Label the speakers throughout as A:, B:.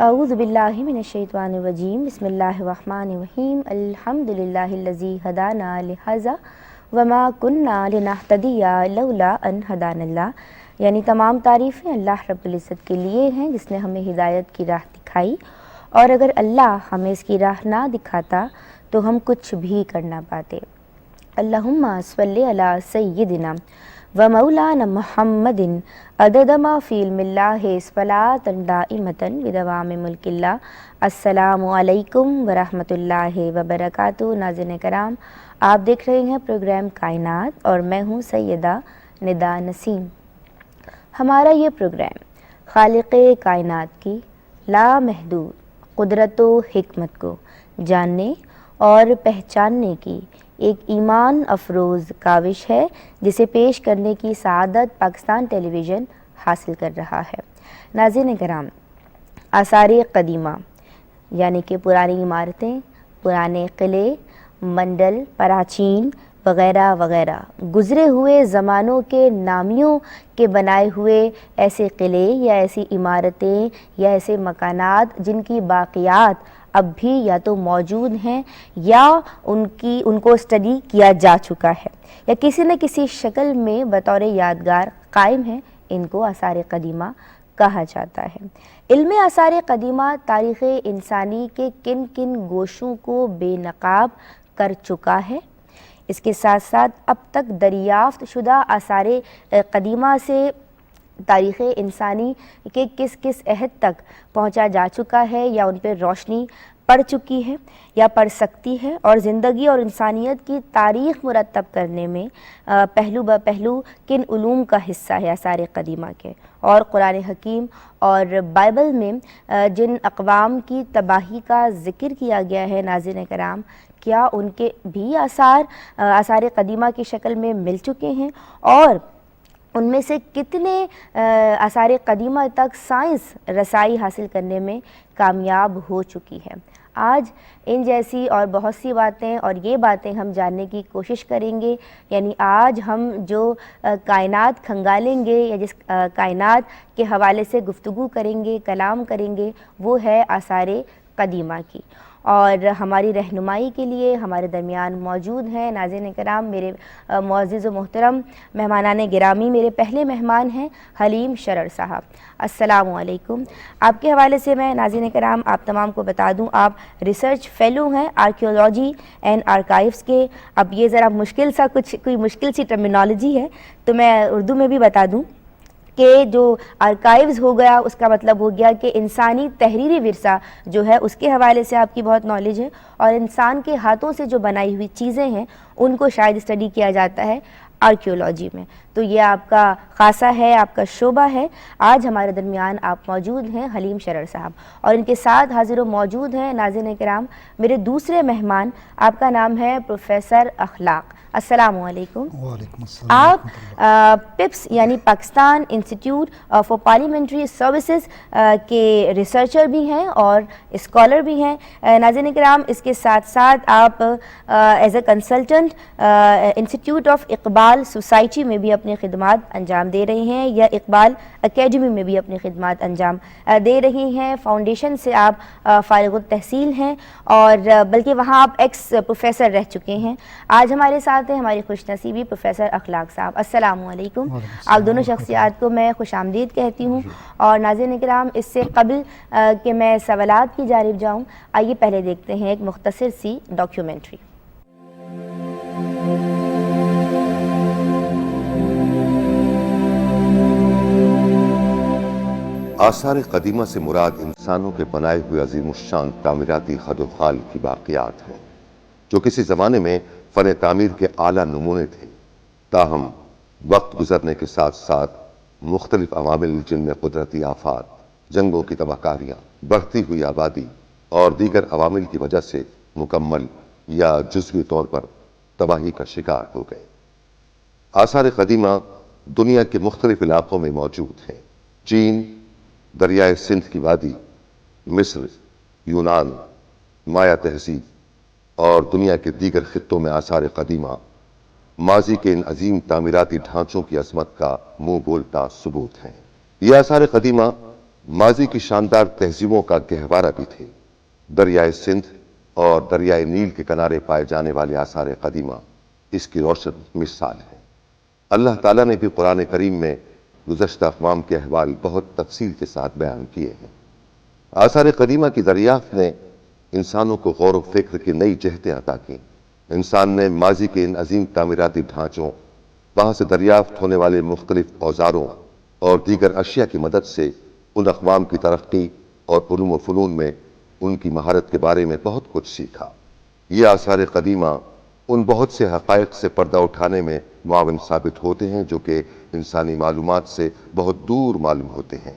A: اعوذ باللہ من الشیطان الرجیم بسم اللہ الرحمن الرحیم الحمدللہ ہدانا لہذا وما کننا لنہتدی لولا ان ہدانا اللہ، یعنی تمام تعریفیں اللہ رب العزت کے لیے ہیں جس نے ہمیں ہدایت کی راہ دکھائی، اور اگر اللہ ہمیں اس کی راہ نہ دکھاتا تو ہم کچھ بھی کر نہ پاتے۔ اللہم صلی علی سیدنا و مولانا محمد عدد ما فی علم اللہ صلاۃ دائمۃ بدوام ملک اللہ۔ السلام علیکم ورحمۃ اللہ وبرکاتہ۔ ناظرین کرام، آپ دیکھ رہے ہیں پروگرام کائنات اور میں ہوں سیدہ ندا نسیم۔ ہمارا یہ پروگرام خالق کائنات کی لامحدود قدرت و حکمت کو جاننے اور پہچاننے کی ایک ایمان افروز کاوش ہے جسے پیش کرنے کی سعادت پاکستان ٹیلی ویژن حاصل کر رہا ہے۔ ناظرین کرام، آثار قدیمہ یعنی کہ پرانی عمارتیں، پرانے قلعے، منڈل، پراچین وغیرہ وغیرہ، گزرے ہوئے زمانوں کے نامیوں کے بنائے ہوئے ایسے قلعے یا ایسی عمارتیں یا ایسے مکانات جن کی باقیات اب بھی یا تو موجود ہیں یا ان کو اسٹڈی کیا جا چکا ہے یا کسی نہ کسی شکل میں بطور یادگار قائم ہیں، ان کو آثار قدیمہ کہا جاتا ہے۔ علم آثار قدیمہ تاریخ انسانی کے کن کن گوشوں کو بے نقاب کر چکا ہے۔ اس کے ساتھ ساتھ اب تک دریافت شدہ آثار قدیمہ سے تاریخ انسانی کے کس کس عہد تک پہنچا جا چکا ہے یا ان پہ روشنی پڑ چکی ہے یا پڑ سکتی ہے، اور زندگی اور انسانیت کی تاریخ مرتب کرنے میں پہلو بہ پہلو کن علوم کا حصہ ہے آثار قدیمہ کے، اور قرآن حکیم اور بائبل میں جن اقوام کی تباہی کا ذکر کیا گیا ہے ناظرین کرام، کیا ان کے بھی آثار قدیمہ کی شکل میں مل چکے ہیں، اور ان میں سے کتنے آثار قدیمہ تک سائنس رسائی حاصل کرنے میں کامیاب ہو چکی ہے۔ آج ان جیسی اور بہت سی باتیں اور یہ باتیں ہم جاننے کی کوشش کریں گے، یعنی آج ہم جو کائنات کھنگالیں گے یا جس کائنات کے حوالے سے گفتگو کریں گے، کلام کریں گے، وہ ہے آثار قدیمہ کی۔ اور ہماری رہنمائی کے لیے ہمارے درمیان موجود ہیں ناظرین کرام، میرے معزز و محترم مہمانان گرامی، میرے پہلے مہمان ہیں حلیم شرر صاحب۔ السلام علیکم۔ آپ کے حوالے سے میں ناظرین کرام آپ تمام کو بتا دوں، آپ ریسرچ فیلو ہیں آرکیولوجی اینڈ آرکائیوز کے۔ اب یہ ذرا کوئی مشکل سی ٹرمینالوجی ہے تو میں اردو میں بھی بتا دوں کہ جو آرکائیوز ہو گیا اس کا مطلب ہو گیا کہ انسانی تحریری ورثہ جو ہے اس کے حوالے سے آپ کی بہت نالج ہے، اور انسان کے ہاتھوں سے جو بنائی ہوئی چیزیں ہیں ان کو شاید اسٹڈی کیا جاتا ہے آرکیولوجی میں۔ تو یہ آپ کا خاصہ ہے، آپ کا شعبہ ہے۔ آج ہمارے درمیان آپ موجود ہیں حلیم شرر صاحب، اور ان کے ساتھ حاضر و موجود ہیں ناظرین کرام میرے دوسرے مہمان، آپ کا نام ہے پروفیسر اخلاق۔ السلام علیکم۔
B: وعلیکم السلام۔
A: آپ پپس یعنی Pakistan institute for parliamentary services کے ریسرچر بھی ہیں اور اسکالر بھی ہیں ناظرین کرام۔ اس کے ساتھ ساتھ آپ as a consultant institute of Iqbal society میں بھی اپنے خدمات انجام دے رہے ہیں، یا اقبال اکیڈمی میں بھی اپنی خدمات انجام دے رہی ہیں۔ فاؤنڈیشن سے آپ فارغ التحصیل ہیں، اور بلکہ وہاں آپ ایکس پروفیسر رہ چکے ہیں۔ آج ہمارے ساتھ ہیں ہماری خوش نصیبی پروفیسر اخلاق صاحب۔ السلام علیکم۔ آپ دونوں شخصیات کو میں خوش آمدید کہتی ہوں، اور ناظرین کرام اس سے قبل کہ میں سوالات کی جانب جاؤں، آئیے پہلے دیکھتے ہیں ایک مختصر سی ڈاکیومنٹری۔
C: آثار قدیمہ سے مراد انسانوں کے بنائے ہوئے عظیم الشان تعمیراتی خد و خال کی باقیات ہیں جو کسی زمانے میں فن تعمیر کے اعلیٰ نمونے تھے، تاہم وقت گزرنے کے ساتھ ساتھ مختلف عوامل جن میں قدرتی آفات، جنگوں کی تباہ کاریاں، بڑھتی ہوئی آبادی اور دیگر عوامل کی وجہ سے مکمل یا جزوی طور پر تباہی کا شکار ہو گئے۔ آثار قدیمہ دنیا کے مختلف علاقوں میں موجود ہیں۔ چین، دریائے سندھ کی وادی، مصر، یونان، مایا تہذیب اور دنیا کے دیگر خطوں میں آثار قدیمہ ماضی کے ان عظیم تعمیراتی ڈھانچوں کی عظمت کا منہ بولتا ثبوت ہیں۔ یہ آثار قدیمہ ماضی کی شاندار تہذیبوں کا گہوارہ بھی تھے۔ دریائے سندھ اور دریائے نیل کے کنارے پائے جانے والے آثار قدیمہ اس کی روشن مثال ہے۔ اللہ تعالیٰ نے بھی قرآن کریم میں گزشتہ اقوام کے احوال بہت تفصیل کے ساتھ بیان کیے ہیں۔ آثار قدیمہ کی دریافت نے انسانوں کو غور و فکر کی نئی جہتیں عطا کی۔ انسان نے ماضی کے ان عظیم تعمیراتی ڈھانچوں، وہاں سے دریافت ہونے والے مختلف اوزاروں اور دیگر اشیاء کی مدد سے ان اقوام کی ترقی اور علوم و فنون میں ان کی مہارت کے بارے میں بہت کچھ سیکھا۔ یہ آثار قدیمہ ان بہت سے حقائق سے پردہ اٹھانے میں معاون ثابت ہوتے ہیں جو کہ انسانی معلومات سے بہت دور معلوم ہوتے ہیں۔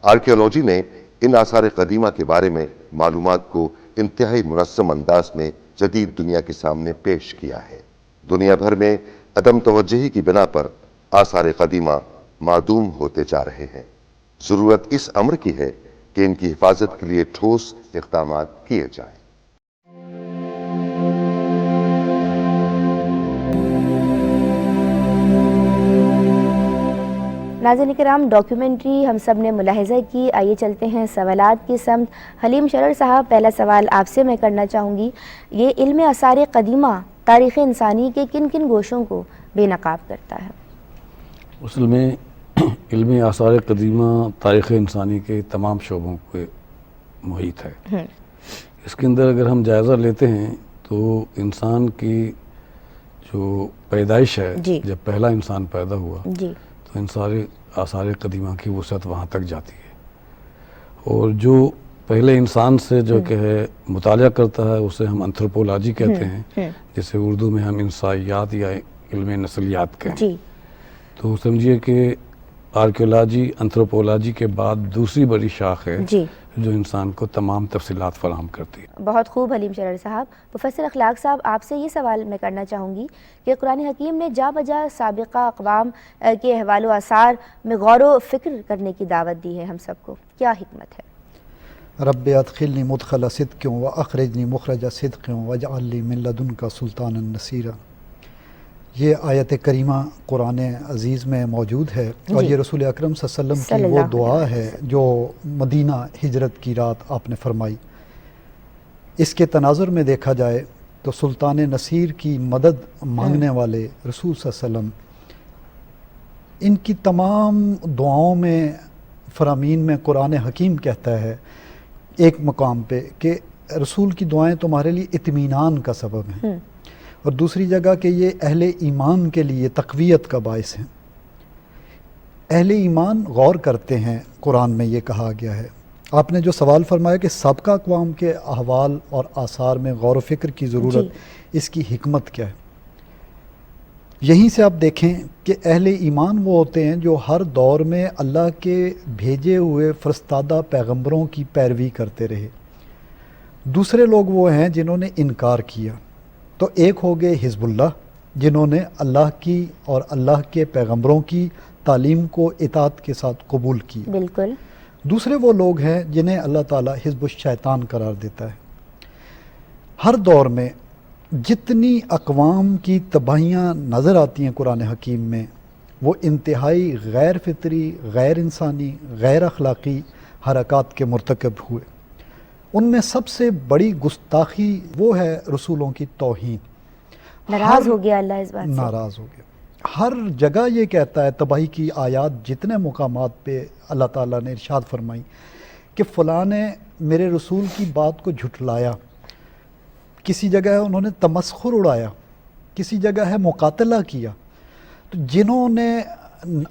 C: آرکیالوجی نے ان آثار قدیمہ کے بارے میں معلومات کو انتہائی منظم انداز میں جدید دنیا کے سامنے پیش کیا ہے۔ دنیا بھر میں عدم توجہی کی بنا پر آثار قدیمہ معدوم ہوتے جا رہے ہیں۔ ضرورت اس امر کی ہے کہ ان کی حفاظت کے لیے ٹھوس اقدامات کیے جائیں۔
A: ناظرین کرام، ڈاکیومنٹری ہم سب نے ملاحظہ کی۔ آئیے چلتے ہیں سوالات کی سمت۔ حلیم شرر صاحب، پہلا سوال آپ سے میں کرنا چاہوں گی، یہ علم آثار قدیمہ تاریخ انسانی کے کن کن گوشوں کو بے نقاب کرتا ہے؟
B: اصل میں علم آثار قدیمہ تاریخ انسانی کے تمام شعبوں کے محیط ہے۔ اس کے اندر اگر ہم جائزہ لیتے ہیں تو انسان کی جو پیدائش ہے، جب پہلا انسان پیدا ہوا تو ان سارے آثار قدیمہ کی وسعت وہاں تک جاتی ہے، اور جو پہلے انسان سے جو کہ ہے مطالعہ کرتا ہے اسے ہم انتھروپولوجی کہتے ہیں، جسے اردو میں ہم انسائیات یا علم نسلیات کہیں۔ تو سمجھیے کہ آرکیولوجی انتھروپولوجی کے بعد دوسری بڑی شاخ ہے جو انسان کو تمام تفصیلات فراہم کرتی ہے۔
A: بہت خوب حلیم شرر صاحب۔ پروفیسر اخلاق صاحب، آپ سے یہ سوال میں کرنا چاہوں گی کہ قرآن حکیم نے جا بجا سابقہ اقوام کے احوال و آثار میں غور و فکر کرنے کی دعوت دی ہے ہم سب کو، کیا حکمت ہے؟
D: رب ادخلنی مدخل صدق واخرجنی مخرج صدق واجعل لی من لدنک سلطانا نصیرا۔ یہ آیت کریمہ قرآن عزیز میں موجود ہے، اور یہ رسول اکرم صلی اللہ علیہ وسلم کی وہ دعا ہے جو مدینہ ہجرت کی رات آپ نے فرمائی۔ اس کے تناظر میں دیکھا جائے تو سلطان نصیر کی مدد مانگنے والے رسول صلی اللہ علیہ وسلم، ان کی تمام دعاؤں میں فرامین میں قرآن حکیم کہتا ہے ایک مقام پہ کہ رسول کی دعائیں تمہارے لیے اطمینان کا سبب ہیں، اور دوسری جگہ کہ یہ اہل ایمان کے لیے تقویت کا باعث ہیں۔ اہل ایمان غور کرتے ہیں، قرآن میں یہ کہا گیا ہے۔ آپ نے جو سوال فرمایا کہ سابقہ اقوام کے احوال اور آثار میں غور و فکر کی ضرورت، اس کی حکمت کیا ہے؟ یہیں سے آپ دیکھیں کہ اہل ایمان وہ ہوتے ہیں جو ہر دور میں اللہ کے بھیجے ہوئے فرستادہ پیغمبروں کی پیروی کرتے رہے۔ دوسرے لوگ وہ ہیں جنہوں نے انکار کیا، تو ایک ہو گئے حزب اللہ جنہوں نے اللہ کی اور اللہ کے پیغمبروں کی تعلیم کو اطاعت کے ساتھ قبول کی۔
A: بالکل۔
D: دوسرے وہ لوگ ہیں جنہیں اللہ تعالیٰ حزب الشیطان قرار دیتا ہے۔ ہر دور میں جتنی اقوام کی تباہیاں نظر آتی ہیں قرآن حکیم میں، وہ انتہائی غیر فطری، غیر انسانی، غیر اخلاقی حرکات کے مرتکب ہوئے۔ ان میں سب سے بڑی گستاخی وہ ہے رسولوں کی توہین۔
A: ناراض ہو گیا اللہ اس بات سے،
D: ناراض ہو گیا۔ ہر جگہ یہ کہتا ہے، تباہی کی آیات جتنے مقامات پہ اللہ تعالیٰ نے ارشاد فرمائی کہ فلاں نے میرے رسول کی بات کو جھٹلایا، کسی جگہ ہے انہوں نے تمسخر اڑایا، کسی جگہ ہے مقاتلہ کیا۔ تو جنہوں نے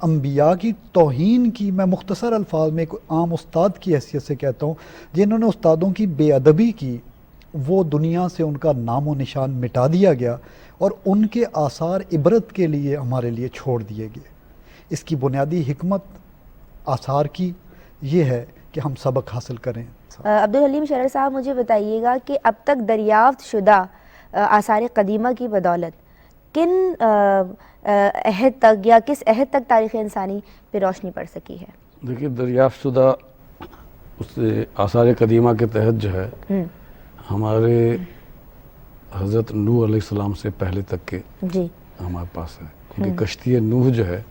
D: انبیاء کی توہین کی، میں مختصر الفاظ میں ایک عام استاد کی حیثیت سے کہتا ہوں، جنہوں نے استادوں کی بے ادبی کی، وہ دنیا سے ان کا نام و نشان مٹا دیا گیا، اور ان کے آثار عبرت کے لیے ہمارے لیے چھوڑ دیے گئے۔ اس کی بنیادی حکمت آثار کی یہ ہے کہ ہم سبق حاصل کریں۔
A: عبدالحلیم شرر صاحب، مجھے بتائیے گا کہ اب تک دریافت شدہ آثار قدیمہ کی بدولت کن عہد تک یا کس عہد تک تاریخ انسانی پہ روشنی پڑ سکی ہے؟
B: دیکھیے، دریافت شدہ اس آثار قدیمہ کے تحت جو ہے ہمارے حضرت نوح علیہ السلام سے پہلے تک کے ہمارے پاس ہے، کیونکہ کشتی نوح جو ہے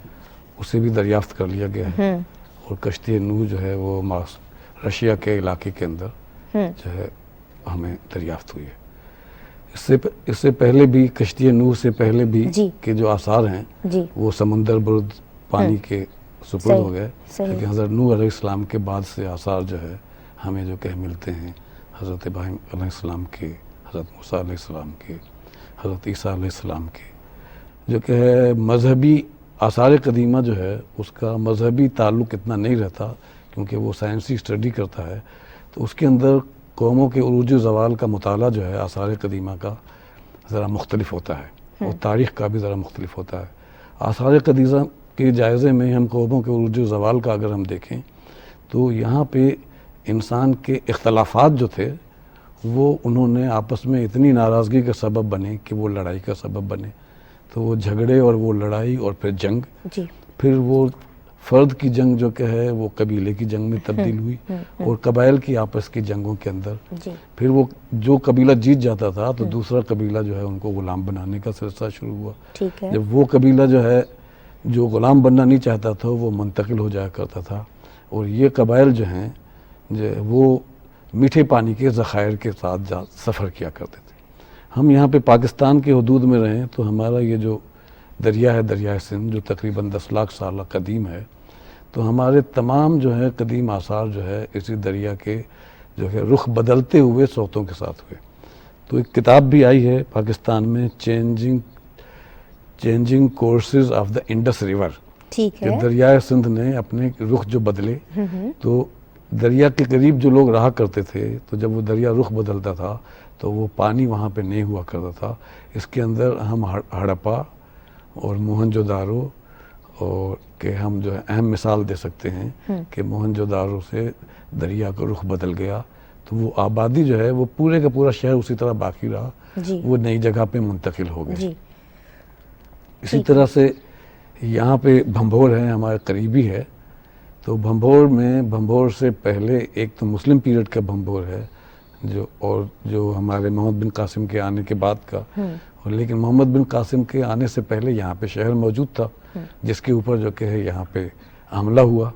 B: اسے بھی دریافت کر لیا گیا ہے، اور کشتی نوح جو ہے وہ رشیا کے علاقے کے اندر جو ہے ہمیں دریافت ہوئی ہے. اس سے پہلے بھی کشتی نوح سے پہلے بھی کے جو آثار ہیں وہ سمندر برد پانی کے سپرد ہو گئے، لیکن حضرت نوح علیہ السلام کے بعد سے آثار جو ہے ہمیں جو کہ ملتے ہیں حضرت ابراہیم علیہ السلام کے، حضرت موسیٰ علیہ السلام کے، حضرت عیسیٰ علیہ السلام کے، جو کہ ہے مذہبی آثار قدیمہ جو ہے اس کا مذہبی تعلق اتنا نہیں رہتا، کیونکہ وہ سائنسی اسٹڈی کرتا ہے، تو اس کے اندر قوموں کے عروج و زوال کا مطالعہ جو ہے آثار قدیمہ کا ذرا مختلف ہوتا ہے، اور تاریخ کا بھی ذرا مختلف ہوتا ہے. آثار قدیمہ کے جائزے میں ہم قوموں کے عروج و زوال کا اگر ہم دیکھیں تو یہاں پہ انسان کے اختلافات جو تھے وہ انہوں نے آپس میں اتنی ناراضگی کا سبب بنے کہ وہ لڑائی کا سبب بنے. تو وہ جھگڑے اور وہ لڑائی اور پھر جنگ، پھر وہ فرد کی جنگ جو کہ ہے وہ قبیلے کی جنگ میں تبدیل ہوئی، اور قبائل کی آپس کی جنگوں کے اندر پھر وہ جو قبیلہ جیت جاتا تھا تو دوسرا قبیلہ جو ہے ان کو غلام بنانے کا سلسلہ شروع ہوا. جب وہ قبیلہ جو ہے جو غلام بننا نہیں چاہتا تھا وہ منتقل ہو جایا کرتا تھا، اور یہ قبائل جو ہیں وہ میٹھے پانی کے ذخائر کے ساتھ سفر کیا کرتے تھے. ہم یہاں پہ پاکستان کے حدود میں رہیں تو ہمارا یہ جو دریا ہے دریائے سندھ جو تقریباً 10 لاکھ سال قدیم ہے، تو ہمارے تمام جو ہے قدیم آثار جو ہے اسی دریا کے جو ہے رخ بدلتے ہوئے صوتوں کے ساتھ ہوئے. تو ایک کتاب بھی آئی ہے پاکستان میں، changing courses of the Indus river, کہ دریائے سندھ نے اپنے رخ جو بدلے. تو دریا کے قریب جو لوگ رہا کرتے تھے تو جب وہ دریا رخ بدلتا تھا تو وہ پانی وہاں پہ نہیں ہوا کرتا تھا. اس کے اندر ہم ہڑپا اور موہنجو دارو اور کہ ہم جو ہے اہم مثال دے سکتے ہیں کہ موہنجو دارو سے دریا کا رخ بدل گیا، تو وہ آبادی جو ہے وہ پورے کا پورا شہر اسی طرح باقی رہا، وہ نئی جگہ پہ منتقل ہو گئے. اسی طرح سے یہاں پہ بھنبھور ہے، ہمارے قریبی ہے. تو بھنبھور سے پہلے ایک تو مسلم پیریڈ کا بھنبھور ہے جو ہمارے محمد بن قاسم کے آنے کے بعد کا، لیکن محمد بن قاسم کے آنے سے پہلے یہاں پہ شہر موجود تھا جس کے اوپر جو کہ ہے یہاں پہ حملہ ہوا.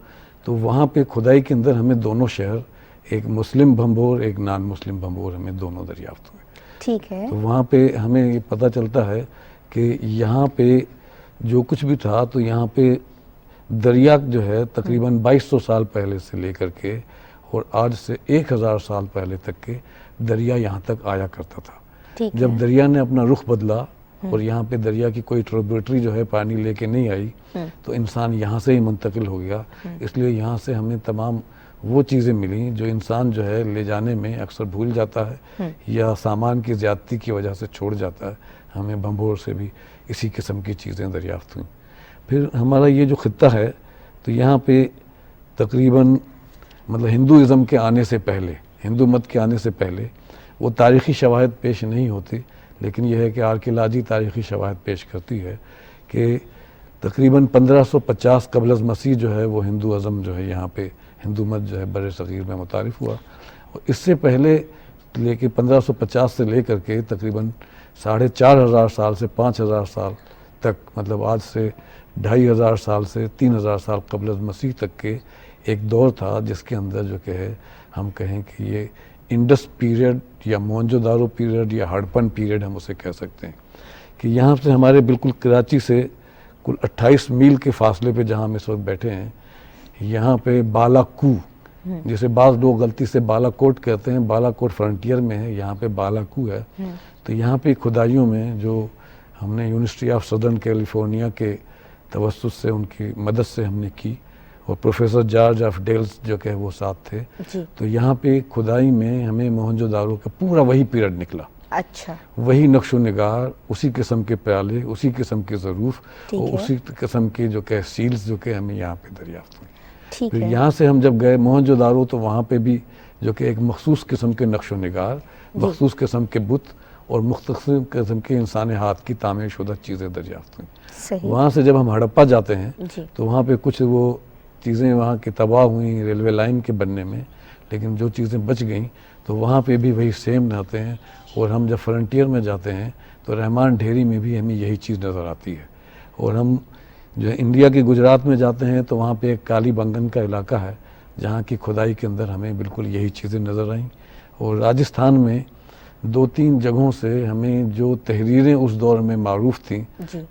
B: تو وہاں پہ کھدائی کے اندر ہمیں دونوں شہر، ایک مسلم بھنبھور ایک نان مسلم بھنبھور، ہمیں دونوں دریافت ہوئے.
A: ٹھیک ہے. تو
B: وہاں پہ ہمیں یہ پتہ چلتا ہے کہ یہاں پہ جو کچھ بھی تھا تو یہاں پہ دریا جو ہے تقریباً 2200 سال پہلے سے لے کر کے اور آج سے 1000 سال پہلے تک کے دریا یہاں تک آیا کرتا تھا. جب دریا نے اپنا رخ بدلا اور یہاں پہ دریا کی کوئی ٹریبیوٹری جو ہے پانی لے کے نہیں آئی تو انسان یہاں سے ہی منتقل ہو گیا. اس لیے یہاں سے ہمیں تمام وہ چیزیں ملیں جو انسان جو ہے لے جانے میں اکثر بھول جاتا ہے یا سامان کی زیادتی کی وجہ سے چھوڑ جاتا ہے. ہمیں بھنبھور سے بھی اسی قسم کی چیزیں دریافت ہوئیں. پھر ہمارا یہ جو خطہ ہے تو یہاں پہ تقریباً مطلب ہندوازم کے آنے سے پہلے، ہندو مت کے آنے سے پہلے وہ تاریخی شواہد پیش نہیں ہوتی، لیکن یہ ہے کہ آرکیالوجی تاریخی شواہد پیش کرتی ہے کہ تقریباً 1550 قبل از مسیح جو ہے وہ ہندوازم جو ہے یہاں پہ ہندو مت جو ہے بر صغیر میں متعارف ہوا. اور اس سے پہلے لے کے 1550 سے لے کر کے تقریباً 4500 سال سے 5000 سال تک، مطلب آج سے 2500 سال سے 3000 سال قبل از مسیح تک کے ایک دور تھا جس کے اندر جو کہ ہے ہم کہیں کہ یہ انڈس پیریڈ یا موہنجو دارو پیریڈ یا ہڑپن پیریڈ ہم اسے کہہ سکتے ہیں. کہ یہاں سے ہمارے بالکل کراچی سے کل 28 میل کے فاصلے پہ جہاں ہم اس وقت بیٹھے ہیں، یہاں پہ بالا کو، جسے بعض لوگ غلطی سے بالا کوٹ کہتے ہیں، بالا کوٹ فرنٹیئر میں ہے، یہاں پہ بالا کو ہے. تو یہاں پہ کھدائیوں میں جو ہم نے یونیورسٹی آف سدرن کیلیفورنیا کے توسط سے ان کی مدد سے ہم نے کی، اور پروفیسر جارج آف ڈیلز جو کہ وہ ساتھ تھے. تو یہاں پہ کھدائی میں ہمیں موہنجو دارو کا پورا وہی پیریڈ نکلا. اچھا. وہی نقش و نگار، اسی قسم کے پیالے، اسی قسم کے ظروف اور اسی قسم کے جو کہ سیلز جو کہ ہمیں یہاں پہ دریافت ہوئی. پھر یہاں سے ہم جب گئے موہنجو دارو تو وہاں پہ بھی جو کہ ایک مخصوص قسم کے نقش و نگار، مخصوص قسم کے بت اور مختصر قسم کے انسان ہاتھ کی تعمیر شدہ چیزیں دریافت ہوئیں. وہاں سے جب ہم ہڑپا جاتے ہیں تو وہاں پہ کچھ وہ چیزیں وہاں کی تباہ ہوئیں ریلوے لائن کے بننے میں، لیکن جو چیزیں بچ گئیں تو وہاں پہ بھی وہی سیم رہتے ہیں. اور ہم جب فرنٹیئر میں جاتے ہیں تو رحمان ڈھیری میں بھی ہمیں یہی چیز نظر آتی ہے. اور ہم جو ہے انڈیا کے گجرات میں جاتے ہیں تو وہاں پہ ایک کالی بنگن کا علاقہ ہے جہاں کی کھدائی کے اندر ہمیں بالکل یہی چیزیں نظر آئیں. اور راجستھان میں 2-3 جگہوں سے ہمیں جو تحریریں اس دور میں معروف تھیں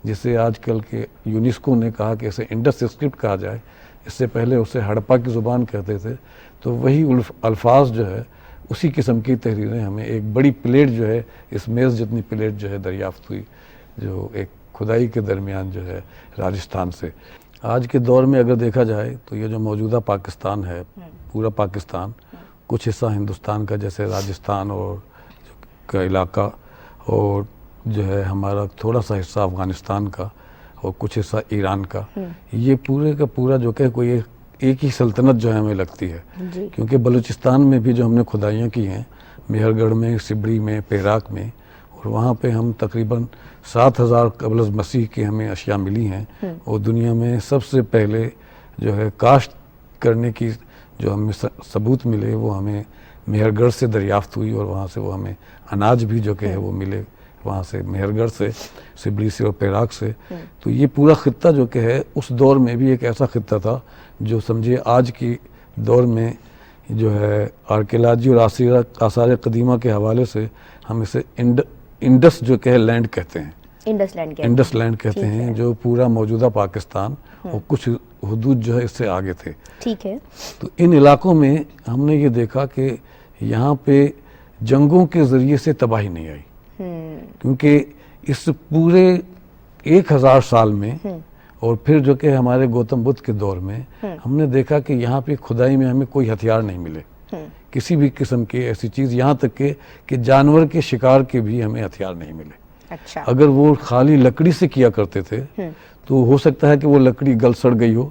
B: جسے آج کل کے یونیسکو نے کہا کہ اسے انڈس اسکرپٹ کہا جائے، اس سے پہلے اسے ہڑپا کی زبان کہتے تھے، تو وہی الفاظ جو ہے اسی قسم کی تحریریں ہمیں ایک بڑی پلیٹ جو ہے اس میز جتنی پلیٹ جو ہے دریافت ہوئی جو ایک کھدائی کے درمیان جو ہے راجستھان سے. آج کے دور میں اگر دیکھا جائے تو یہ جو موجودہ پاکستان ہے، پورا پاکستان، کچھ حصہ ہندوستان کا جیسے راجستھان اور کا علاقہ، اور جو ہے ہمارا تھوڑا سا حصہ افغانستان کا اور کچھ حصہ ایران کا، یہ پورے کا پورا جو کہ کوئی ایک ہی سلطنت جو ہے ہمیں لگتی ہے. کیونکہ بلوچستان میں بھی جو ہم نے کھدائیاں کی ہیں، مہر گڑھ میں، سبڑی میں، پیراک میں، اور وہاں پہ ہم تقریباً 7000 قبل از مسیح کی ہمیں اشیاء ملی ہیں. اور دنیا میں سب سے پہلے جو ہے کاشت کرنے کی جو ہمیں ثبوت ملے وہ ہمیں مہر گڑھ سے دریافت ہوئی، اور وہاں سے وہ ہمیں اناج بھی جو کہ ہے وہ ملے وہاں سے مہر گڑھ سے، سبڑی سے اور پیراک سے. تو یہ پورا خطہ جو کہ ہے اس دور میں بھی ایک ایسا خطہ تھا جو سمجھے آج کی دور میں جو ہے آرکیالوجی اور آثار قدیمہ کے حوالے سے ہم اسے انڈس جو کہ لینڈ کہتے ہیں، انڈس لینڈ کہتے ہیں، جو پورا موجودہ پاکستان اور کچھ حدود جو ہے اس سے آگے تھے.
A: ٹھیک ہے.
B: تو ان علاقوں میں ہم نے یہ دیکھا کہ یہاں پہ جنگوں کے ذریعے سے تباہی نہیں آئی، کیونکہ اس پورے 1000 سال میں اور پھر جو کہ ہمارے گوتم بدھ کے دور میں ہم نے دیکھا کہ یہاں پہ کھدائی میں ہمیں کوئی ہتھیار نہیں ملے، کسی بھی قسم کی ایسی چیز، یہاں تک کہ جانور کے شکار کے بھی ہمیں ہتھیار نہیں ملے.
A: اچھا.
B: اگر وہ خالی لکڑی سے کیا کرتے تھے تو ہو سکتا ہے کہ وہ لکڑی گل سڑ گئی ہو،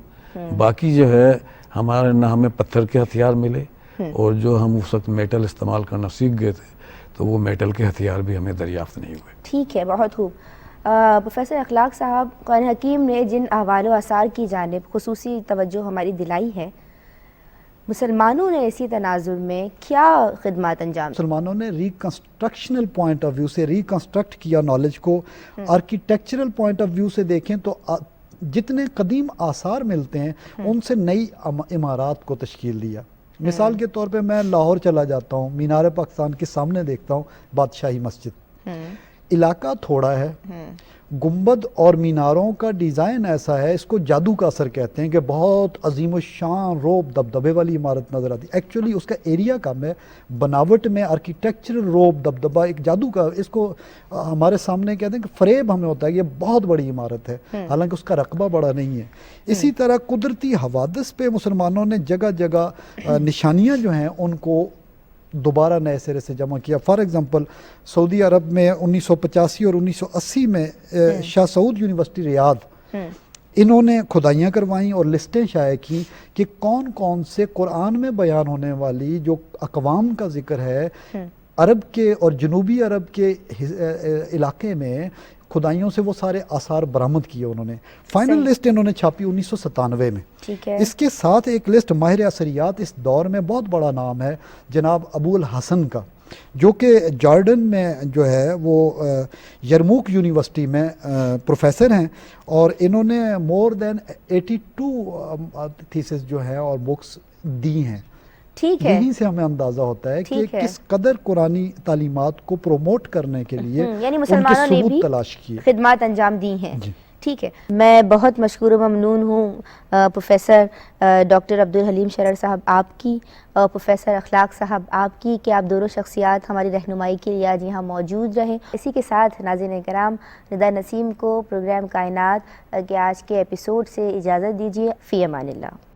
B: باقی جو ہے ہمارے نہ ہمیں پتھر کے ہتھیار ملے، اور جو ہم اس وقت میٹل استعمال کرنا سیکھ گئے تھے تو وہ میٹل کے ہتھیار بھی ہمیں دریافت نہیں ہوئے.
A: ٹھیک ہے، بہت خوب. پروفیسر اخلاق صاحب، قرآن حکیم نے جن احوال و آثار کی جانب خصوصی توجہ ہماری دلائی ہے، مسلمانوں نے اسی تناظر میں کیا خدمات انجام دی؟
D: مسلمانوں نے ریکنسٹرکشنل پوائنٹ آف ویو سے ریکنسٹرکٹ کیا نالج کو. آرکیٹیکچرل پوائنٹ آف ویو سے دیکھیں تو جتنے قدیم آثار ملتے ہیں ان سے نئی عمارات کو تشکیل دیا. مثال کے طور پہ میں لاہور چلا جاتا ہوں، مینار پاکستان کے سامنے دیکھتا ہوں بادشاہی مسجد. علاقہ تھوڑا ہے، گنبد اور میناروں کا ڈیزائن ایسا ہے، اس کو جادو کا اثر کہتے ہیں کہ بہت عظیم الشان روب دبدبے والی عمارت نظر آتی. ایکچولی اس کا ایریا کم ہے، بناوٹ میں آرکیٹیکچرل روب دبدبہ ایک جادو کا، اس کو ہمارے سامنے کہتے ہیں کہ فریب ہمیں ہوتا ہے کہ یہ بہت بڑی عمارت ہے، حالانکہ اس کا رقبہ بڑا نہیں ہے. اسی طرح قدرتی حوادث پہ مسلمانوں نے جگہ جگہ نشانیاں جو ہیں ان کو دوبارہ نئے سرے سے جمع کیا. فار ایگزامپل سعودی عرب میں 1985 اور 1980 میں شاہ سعود یونیورسٹی ریاض انہوں نے کھدائیاں کروائیں اور لسٹیں شائع کی کہ کون کون سے قرآن میں بیان ہونے والی جو اقوام کا ذکر ہے عرب کے اور جنوبی عرب کے علاقے میں کھدائیوں سے وہ سارے آثار برآمد کیے انہوں نے. فائنل لسٹ انہوں نے چھاپی 1997 میں. اس کے ساتھ ایک لسٹ ماہر اثریات اس دور میں بہت بڑا نام ہے جناب ابو الحسن کا، جو کہ جارڈن میں جو ہے وہ یرموک یونیورسٹی میں پروفیسر ہیں، اور انہوں نے مور دین 82 تھیسز جو ہیں اور بکس دی ہیں.
A: ٹھیک ہے.
D: یہیں سے ہمیں اندازہ ہوتا ہے کہ کس قدر قرآنی تعلیمات کو پروموٹ کرنے کے لیے
A: یعنی مسلمانوں نے بھی
D: تلاش کی،
A: خدمات انجام دی ہیں. ٹھیک ہے. میں بہت مشکور و ممنون ہوں پروفیسر ڈاکٹر عبدالحلیم شرر صاحب آپ کی، اور پروفیسر اخلاق صاحب آپ کی، کہ آپ دونوں شخصیات ہماری رہنمائی کے لیے آج یہاں موجود رہے. اسی کے ساتھ ناظرین کرام، ندا نسیم کو پروگرام کائنات کے آج کے ایپیسوڈ سے اجازت دیجیے. فی امان اللہ.